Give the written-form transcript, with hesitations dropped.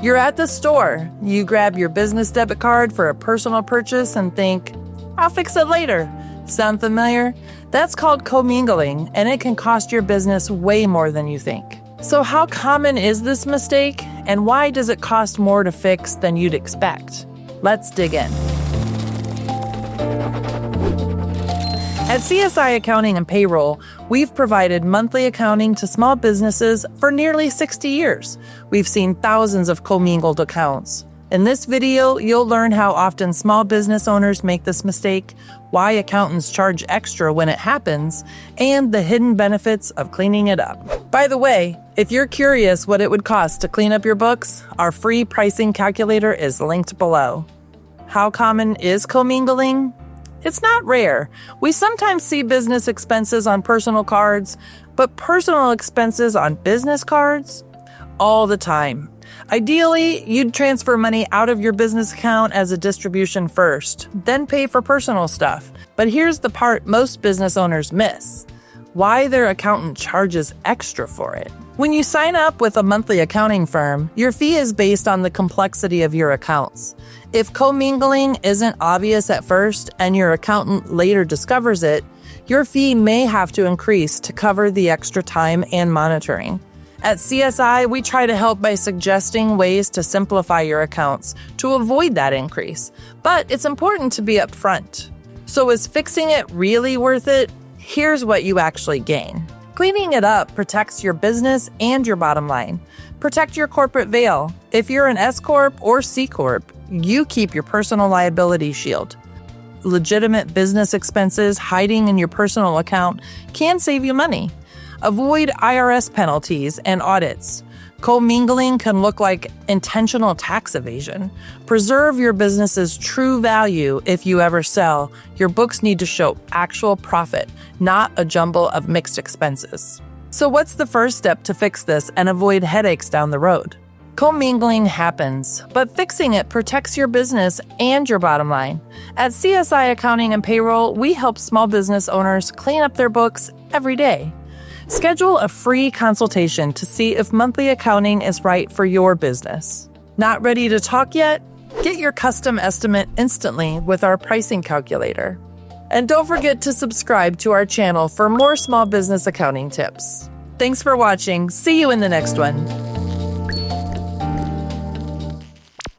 You're at the store. You grab your business debit card for a personal purchase and think, I'll fix it later. Sound familiar? That's called commingling, and it can cost your business way more than you think. So how common is this mistake, and why does it cost more to fix than you'd expect? Let's dig in. At CSI Accounting and Payroll, we've provided monthly accounting to small businesses for nearly 60 years. We've seen thousands of commingled accounts. In this video, you'll learn how often small business owners make this mistake, why accountants charge extra when it happens, and the hidden benefits of cleaning it up. By the way, if you're curious what it would cost to clean up your books, our free pricing calculator is linked below. How common is commingling? It's not rare. We sometimes see business expenses on personal cards, but personal expenses on business cards? All the time. Ideally, you'd transfer money out of your business account as a distribution first, then pay for personal stuff. But here's the part most business owners miss: why their accountant charges extra for it. When you sign up with a monthly accounting firm, your fee is based on the complexity of your accounts. If commingling isn't obvious at first and your accountant later discovers it, your fee may have to increase to cover the extra time and monitoring. At CSI, we try to help by suggesting ways to simplify your accounts to avoid that increase, but it's important to be upfront. So is fixing it really worth it? Here's what you actually gain. Cleaning it up protects your business and your bottom line. Protect your corporate veil. If you're an S Corp or C Corp, you keep your personal liability shield. Legitimate business expenses hiding in your personal account can save you money. Avoid IRS penalties and audits. Commingling can look like intentional tax evasion. Preserve your business's true value if you ever sell. Your books need to show actual profit, not a jumble of mixed expenses. So what's the first step to fix this and avoid headaches down the road? Commingling happens, but fixing it protects your business and your bottom line. At CSI Accounting and Payroll, we help small business owners clean up their books every day. Schedule a free consultation to see if monthly accounting is right for your business. Not ready to talk yet? Get your custom estimate instantly with our pricing calculator. And don't forget to subscribe to our channel for more small business accounting tips. Thanks for watching. See you in the next one.